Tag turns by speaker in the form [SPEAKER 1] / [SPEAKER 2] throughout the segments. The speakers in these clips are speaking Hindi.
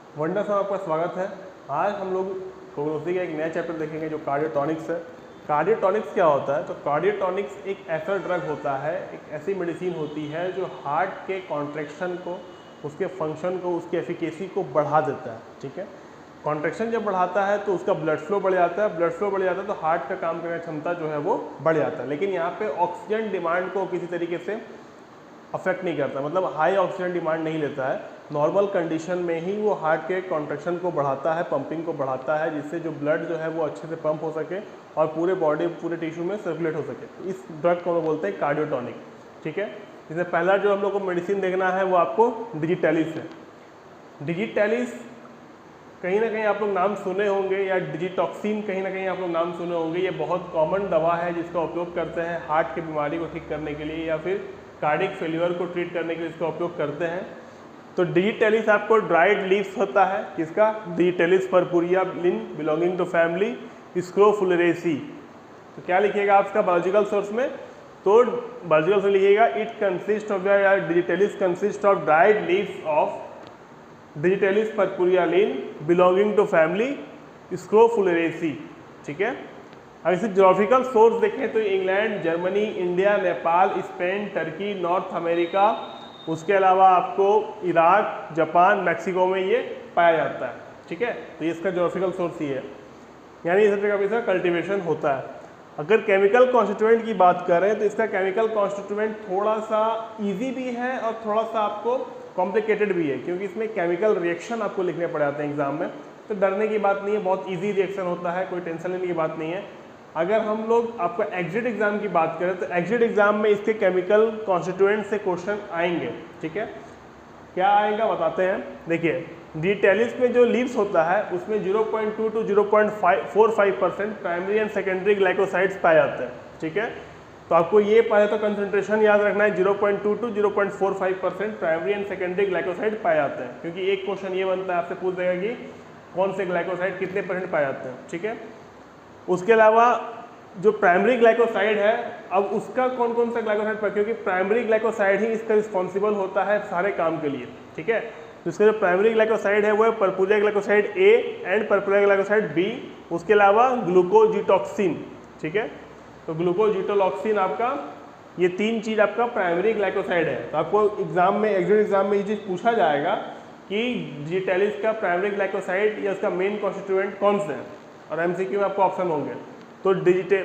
[SPEAKER 1] वंडर्स में आपका स्वागत है। आज हम लोग कोग्नोसी का एक नया चैप्टर देखेंगे जो कार्डियोटॉनिक्स है। कार्डियोटॉनिक्स क्या होता है? तो कार्डियोटॉनिक्स एक ऐसा ड्रग होता है, एक ऐसी मेडिसिन होती है जो हार्ट के कॉन्ट्रैक्शन को, उसके फंक्शन को, उसकी एफिकेसी को बढ़ा देता है। ठीक है, कॉन्ट्रैक्शन जब बढ़ाता है तो उसका ब्लड फ्लो बढ़ जाता है, ब्लड फ्लो बढ़ जाता है तो हार्ट का काम करने की क्षमता जो है वो बढ़ जाता है। लेकिन यहाँ पे ऑक्सीजन डिमांड को किसी तरीके से अफेक्ट नहीं करता, मतलब हाई ऑक्सीजन डिमांड नहीं लेता है। नॉर्मल कंडीशन में ही वो हार्ट के कॉन्ट्रैक्शन को बढ़ाता है, पंपिंग को बढ़ाता है, जिससे जो ब्लड जो है वो अच्छे से पंप हो सके और पूरे बॉडी, पूरे टिश्यू में सर्कुलेट हो सके। इस ड्रग को हम बोलते हैं कार्डियोटॉनिक। ठीक है, इसमें पहला जो हम लोग को मेडिसिन देखना है वो आपको डिजिटैलिस है। डिजिटैलिस कहीं ना कहीं आप लोग नाम सुने होंगे, या डिजिटॉक्सिन कहीं ना कहीं आप लोग नाम सुने होंगे। ये बहुत कॉमन दवा है जिसका उपयोग करते हैं हार्ट की बीमारी को ठीक करने के लिए या फिर कार्डिक फेल्यूर को ट्रीट करने के लिए इसका उपयोग करते हैं। तो डिजिटैलिस आपको ड्राइड लीव्स होता है, किसका? Digitalis purpurea Linn belonging to family Scrophulariaceae. तो क्या लिखिएगा आपका बायोलॉजिकल सोर्स में? तो बायोलॉजिकल सोर्स लिखिएगा इट कंसिस्ट ऑफ या digitalis consist of dried leaves of digitalis purpurea Linn belonging to family Scrophulariaceae. ठीक है, अब इसे ज्योग्राफिकल सोर्स देखें तो England, Germany, India, Nepal, Spain, Turkey, North America, उसके अलावा आपको इराक, जापान, मैक्सिको में ये पाया जाता है। ठीक है, तो ये इसका ज्योग्राफिकल सोर्स ही है, यानी इस जगह इसका कल्टीवेशन होता है। अगर केमिकल कॉन्स्टिट्यूएंट की बात करें तो इसका केमिकल कॉन्स्टिट्यूएंट थोड़ा सा इजी भी है और थोड़ा सा आपको कॉम्प्लिकेटेड भी है, क्योंकि इसमें केमिकल रिएक्शन आपको लिखने पड़ जाते हैं एग्जाम में। तो डरने की बात नहीं है, बहुत ईजी रिएक्शन होता है, कोई टेंशन लेने की बात नहीं है। अगर हम लोग आपको एग्जिट एग्जाम की बात करें तो एग्जिट एग्जाम में इसके केमिकल कॉन्स्टिट्यूएंट से क्वेश्चन आएंगे। ठीक है, क्या आएगा बताते हैं। देखिए, डिजिटैलिस में जो लीव्स होता है उसमें 0.2 to 0.45% primary and secondary glycosides पाए जाते हैं। ठीक है, तो आपको ये पहले तो कंसंट्रेशन याद रखना है, 0.2 to 0.45% primary and secondary glycoside पाए जाते हैं, क्योंकि एक क्वेश्चन ये बनता है, आपसे पूछ देगा कि कौन से ग्लाइकोसाइड कितने % पाए जाते हैं। ठीक है, उसके अलावा जो प्राइमरी ग्लाइकोसाइड है, अब उसका कौन कौन सा ग्लाइकोसाइड पर, क्योंकि प्राइमरी ग्लाइकोसाइड ही इसका रिस्पॉन्सिबल होता है सारे काम के लिए। ठीक है, तो इसका जो प्राइमरी ग्लाइकोसाइड है वो है purpurea glycoside A and purpurea glycoside B. उसके अलावा ग्लूकोजिटॉक्सिन। ठीक है, तो ग्लूकोजिटोलॉक्सिन आपका, ये तीन चीज़ आपका प्राइमरी ग्लाइकोसाइड है। तो आपको एग्जाम में, एग्जिट एग्जाम में ये चीज़ पूछा जाएगा कि डिजिटैलिस का प्राइमरी ग्लाइकोसाइड या उसका मेन कॉन्स्टिट्यूएंट कौन से हैं, और एमसीक्यू में आपको ऑप्शन होंगे। तो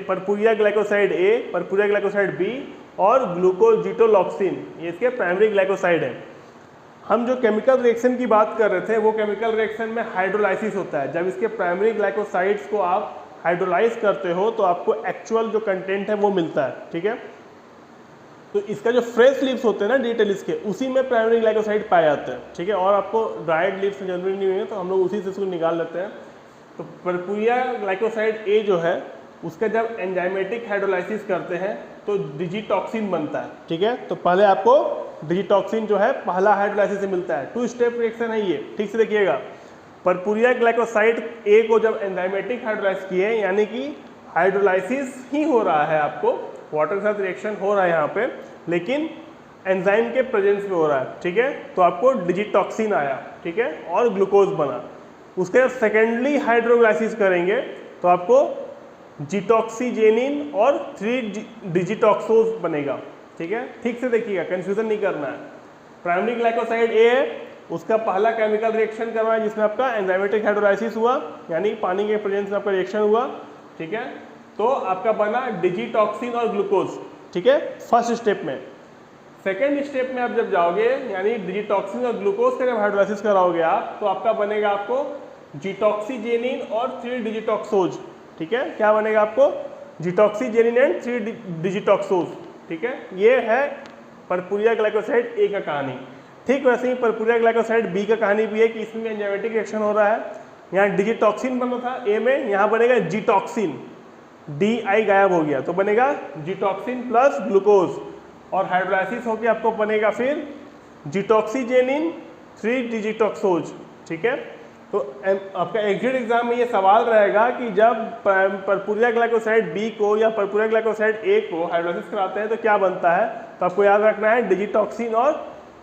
[SPEAKER 1] पर्पुरिया ग्लाइकोसाइड ए, पर्पुरिया ग्लाइकोसाइड बी और ग्लूकोजिटोलॉक्सिन, ये इसके प्राइमरी ग्लाइकोसाइड है। हम जो केमिकल रिएक्शन की बात कर रहे थे वो केमिकल रिएक्शन में हाइड्रोलाइसिस होता है। जब इसके प्राइमरी ग्लाइकोसाइड्स को आप हाइड्रोलाइज करते हो तो आपको एक्चुअल जो कंटेंट है वो मिलता है। ठीक है, तो इसका जो फ्रेश लीव्स होते हैं ना डिजिटैलिस के, उसी में प्राइमरी ग्लाइकोसाइड पाए जाते हैं। ठीक है, और आपको ड्राइड लीव्स जरूरी नहीं है, तो हम लोग उसी से इसको निकाल लेते हैं। तो पर्पुरिया ग्लाइकोसाइड ए जो है उसका जब एंजाइमेटिक हाइड्रोलाइसिस करते हैं तो डिजिटॉक्सिन बनता है। ठीक है, तो पहले आपको डिजिटॉक्सिन जो है पहला हाइड्रोलाइसिस से मिलता है। 2 स्टेप रिएक्शन है ये, ठीक से देखिएगा। पर्पुरिया ग्लाइकोसाइड ए को जब एंजाइमेटिक हाइड्रोलाइज किए, यानी कि हाइड्रोलाइसिस ही हो रहा है, आपको वाटर के साथ रिएक्शन हो रहा है यहाँ पे, लेकिन एंजाइम के प्रेजेंस में हो रहा है। ठीक है, तो आपको डिजिटॉक्सिन आया। ठीक है, और ग्लूकोज बना। उसके बाद सेकेंडली हाइड्रोलाइसिस करेंगे तो आपको जिटॉक्सीजेनिन और 3 डिजिटॉक्सोज बनेगा। ठीक है, ठीक से देखिएगा, कंफ्यूजन नहीं करना है। प्राइमरी ग्लाइकोसाइड ए है, उसका पहला केमिकल रिएक्शन करना है जिसमें आपका एंजाइमेटिक हाइड्रोलाइसिस हुआ, यानी पानी के प्रेजेंस में आपका रिएक्शन हुआ। ठीक है, तो आपका बना डिजिटॉक्सिन और ग्लूकोज। ठीक है, फर्स्ट स्टेप में। सेकेंड स्टेप में आप जब जाओगे, यानी डिजिटॉक्सिन और ग्लूकोज का जब हाइड्रोलाइसिस कराओगे आप, तो आपका बनेगा आपको जिटॉक्सीजेनिन और 3 डिजिटॉक्सोज। ठीक है, क्या बनेगा आपको? जिटॉक्सीजेनिन एंड 3 डिजिटॉक्सोज। ठीक है, ये है पर्पुरिया ग्लाइकोसाइड ए का कहानी। ठीक वैसे ही पर्पुरिया ग्लाइकोसाइड बी का कहानी भी है कि इसमें एंजाइमेटिक रिएक्शन हो रहा है। यहाँ डिजिटॉक्सिन बना था ए में, यहाँ बनेगा जिटॉक्सिन, डी आई गायब हो गया तो बनेगा जिटॉक्सिन प्लस ग्लूकोज, और हाइड्रोलाइसिस होकर आपको बनेगा फिर जिटॉक्सीजेनिन 3 डिजिटॉक्सोज। ठीक है, तो आपका एग्जिट एग्जाम में ये सवाल रहेगा कि जब पर्पुरिया ग्लाइकोसाइड बी को या पर्पुरिया ग्लाइकोसाइड ए को हाइड्रोलाइसिस कराते हैं तो क्या बनता है? तो आपको याद रखना है डिजिटॉक्सिन और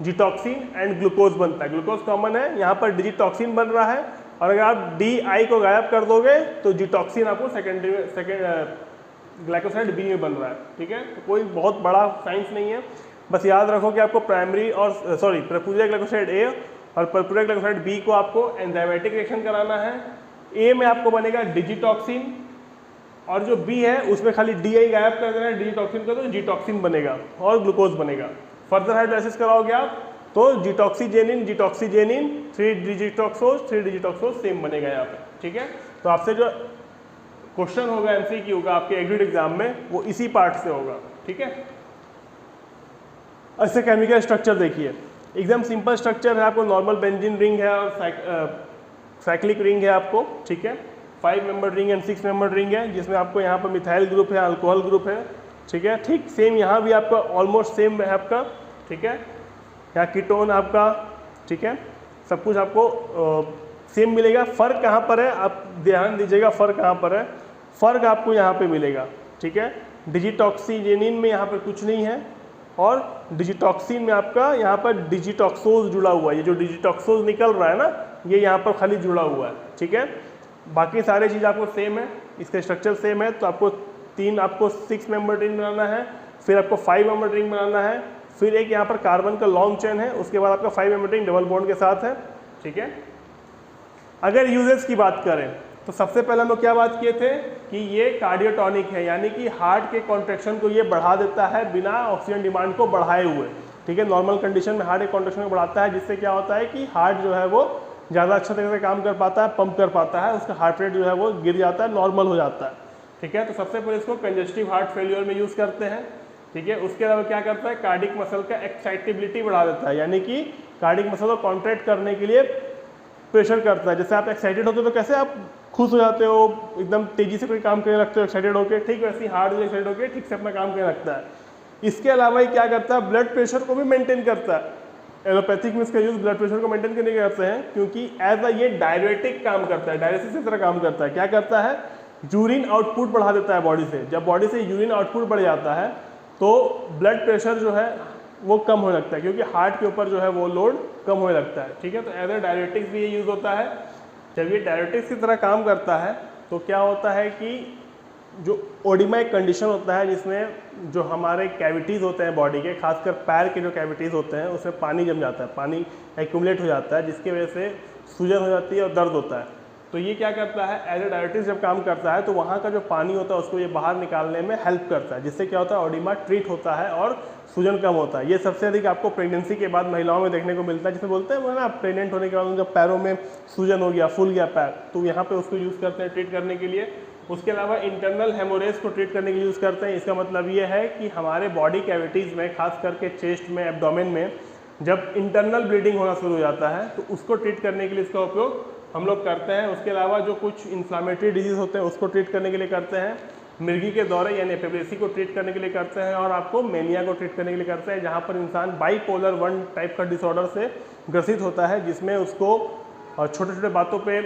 [SPEAKER 1] डिजिटॉक्सिन एंड ग्लूकोज बनता है। ग्लूकोज कॉमन है, यहाँ पर डिजिटॉक्सिन बन रहा है, और अगर आप DI को गायब कर दोगे तो डिजिटॉक्सिन आपको ग्लाइकोसाइड B में बन रहा है। ठीक है, तो कोई बहुत बड़ा साइंस नहीं है, बस याद रखो कि आपको प्राइमरी और परपुरिया ग्लाइकोसाइड A और परपुरिया ग्लाइकोसाइड B को आपको एंजाइमेटिक रिएक्शन कराना है। A में आपको बनेगा डिजिटॉक्सिन, और जो B है उसमें खाली DI गायब कर देना है डिजिटॉक्सिन का, तो डिजिटॉक्सिन बनेगा और ग्लूकोज बनेगा। फर्दर हाइड्रोलाइसिस कराओगे आप तो डिटॉक्सीजेनिन 3 डिजिटॉक्सोज सेम बनेगा यहाँ पे। ठीक है, तो आपसे जो क्वेश्चन होगा MCQ का आपके एग्रीड एग्जाम में वो इसी पार्ट से होगा। ठीक है, ऐसे केमिकल स्ट्रक्चर देखिए, एकदम सिंपल स्ट्रक्चर है, आपको नॉर्मल बेंजीन रिंग है और साइक्लिक रिंग है आपको। ठीक है, 5 member ring and 6 member ring है, जिसमें आपको यहाँ पर मिथाइल ग्रुप है, अल्कोहल ग्रुप है। ठीक है, ठीक सेम यहाँ भी आपका ऑलमोस्ट सेम है आपका। ठीक है, यहाँ कीटोन आपका, ठीक है, सब कुछ आपको सेम मिलेगा। फ़र्क कहाँ पर है आप ध्यान दीजिएगा, फ़र्क कहाँ पर है, फ़र्क आपको यहाँ पे मिलेगा। ठीक है, डिजिटॉक्सीजेनिन में यहाँ पर कुछ नहीं है, और डिजिटॉक्सिन में आपका यहाँ पर डिजिटॉक्सोज जुड़ा हुआ है। ये जो डिजिटॉक्सोज निकल रहा है ना, ये यहाँ पर खाली जुड़ा हुआ है। ठीक है, बाकी सारे चीज़ आपको सेम है, इसका स्ट्रक्चर सेम है। तो आपको 6 मेंबर रिंग बनाना है, फिर आपको 5 मेंबर रिंग बनाना है, फिर एक यहाँ पर कार्बन का लॉन्ग चेन है, उसके बाद आपका 5 मेंबर रिंग डबल बॉन्ड के साथ है। ठीक है, अगर यूजेस की बात करें तो सबसे पहले हम लोग क्या बात किए थे कि ये कार्डियोटॉनिक है, यानी कि हार्ट के कॉन्ट्रैक्शन को ये बढ़ा देता है बिना ऑक्सीजन डिमांड को बढ़ाए हुए। ठीक है, नॉर्मल कंडीशन में हार्ट के कॉन्ट्रैक्शन को बढ़ाता है, जिससे क्या होता है कि हार्ट जो है वो ज़्यादा अच्छा तरीके से काम कर पाता है, पंप कर पाता है, उसका हार्ट रेट जो है वो गिर जाता है, नॉर्मल हो जाता है। ठीक है, तो सबसे पहले इसको कंजेस्टिव हार्ट फेलियर में यूज़ करते हैं। ठीक है, उसके अलावा क्या करता है, कार्डिक मसल का एक्साइटेबिलिटी बढ़ा देता है, यानी कि कार्डिक मसल को कॉन्ट्रैक्ट करने के लिए प्रेशर करता है। जैसे आप एक्साइटेड होते हो तो कैसे आप खुश हो जाते हो, एकदम तेजी से कोई काम करने लगते हो एक्साइटेड होकर, ठीक वैसे ही हार्ट जो एक्साइटेड होकर ठीक से अपना काम करने लगता है। इसके अलावा ये क्या करता है, ब्लड प्रेशर को भी मेंटेन करता है। एलोपैथिक में इसका यूज ब्लड प्रेशर को मेंटेन करने के करते हैं, क्योंकि एज ये डायरेटिक काम करता है, डायलिसिस की तरह काम करता है। क्या करता है, यूरिन आउटपुट बढ़ा देता है बॉडी से। जब बॉडी से यूरिन आउटपुट बढ़ जाता है तो ब्लड प्रेशर जो है वो कम होने लगता है, क्योंकि हार्ट के ऊपर जो है वो लोड कम होने लगता है। ठीक है, तो एज ए डायरेटिक्स भी ये यूज़ होता है। जब ये डायरेटिक्स की तरह काम करता है तो क्या होता है कि जो ओडिमा एक कंडीशन होता है जिसमें जो हमारे कैविटीज़ होते हैं बॉडी के, खासकर पैर के जो कैविटीज़ होते हैं उसमें पानी जम जाता है, पानी एक्यूमुलेट हो जाता है, जिसकी वजह से सूजन हो जाती है और दर्द होता है। तो ये क्या करता है, एज ए डायरेटिक्स जब काम करता है तो वहाँ का जो पानी होता है उसको ये बाहर निकालने में हेल्प करता है, जिससे क्या होता है, ओडिमा ट्रीट होता है और सूजन कम होता है। ये सबसे अधिक आपको प्रेगनेंसी के बाद महिलाओं में देखने को मिलता है, जिसमें बोलते हैं वो ना प्रेग्नेंट होने के बाद उनके पैरों में सूजन हो गया, फूल गया पैर, तो यहाँ पे उसको यूज़ करते हैं ट्रीट करने के लिए। उसके अलावा इंटरनल हेमोरेज को ट्रीट करने के लिए यूज़ करते हैं। इसका मतलब ये है कि हमारे बॉडी कैविटीज़ में, खास करके चेस्ट में, एब्डोमेन में जब इंटरनल ब्लीडिंग होना शुरू हो जाता है तो उसको ट्रीट करने के लिए इसका उपयोग हम लोग करते हैं। उसके अलावा जो कुछ इन्फ्लामेटरी डिजीज़ होते हैं उसको ट्रीट करने के लिए करते हैं, मिर्गी के दौरे यानी एपिलेप्सी को ट्रीट करने के लिए करते हैं, और आपको मेनिया को ट्रीट करने के लिए करते हैं, जहाँ पर इंसान बाइपोलर 1 टाइप का डिसऑर्डर से ग्रसित होता है, जिसमें उसको छोटे छोटे बातों पे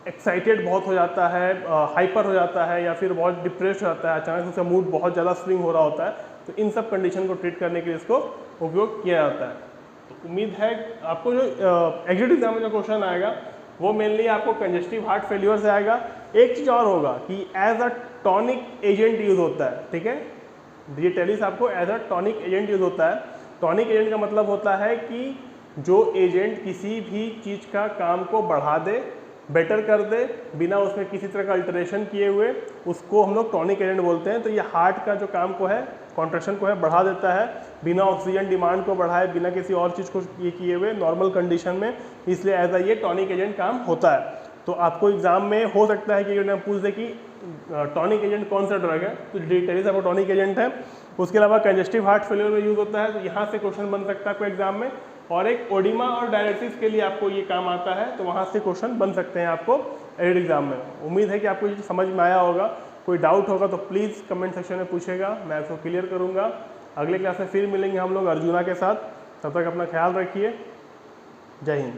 [SPEAKER 1] एक्साइटेड बहुत हो जाता है, हाइपर हो जाता है, या फिर बहुत डिप्रेस हो जाता है, अचानक उसका मूड बहुत ज़्यादा स्विंग हो रहा होता है। तो इन सब कंडीशन को ट्रीट करने के लिए इसको उपयोग किया जाता है। तो उम्मीद है आपको जो एग्जिट एग्जाम में जो क्वेश्चन आएगा वो मेनली आपको कंजेस्टिव हार्ट फेल्यूर से आएगा। एक चीज़ और होगा कि as a tonic agent use होता है। ठीक है, डिजिटलिस आपको as a tonic agent use होता है। टॉनिक एजेंट का मतलब होता है कि जो एजेंट किसी भी चीज़ का काम को बढ़ा दे, बेटर कर दे, बिना उसमें किसी तरह का अल्टरेशन किए हुए, उसको हम लोग टॉनिक एजेंट बोलते हैं। तो ये हार्ट का जो काम को है, कॉन्ट्रैक्शन को है, बढ़ा देता है, बिना ऑक्सीजन डिमांड को बढ़ाए, बिना किसी और चीज़ को ये किए हुए, नॉर्मल कंडीशन में, इसलिए एज ये टॉनिक एजेंट काम होता है। तो आपको एग्जाम में हो सकता है कि पूछ दे कि टॉनिक एजेंट कौन सा ड्रग है, तो डिजिटलिस आपको टॉनिक एजेंट है। उसके अलावा कंजेस्टिव हार्ट फेलियर में यूज़ होता है, तो यहाँ से क्वेश्चन बन सकता है आपको एग्जाम में। और एक ओडिमा और डायलिसिस के लिए आपको ये काम आता है, तो वहाँ से क्वेश्चन बन सकते हैं आपको एड एग्जाम में। उम्मीद है कि आपको ये समझ में आया होगा। कोई डाउट होगा तो प्लीज़ कमेंट सेक्शन में पूछेगा, मैं उसको क्लियर करूँगा। अगले क्लास में फिर मिलेंगे हम लोग अर्जुना के साथ। तब तक अपना ख्याल रखिए। जय हिंद।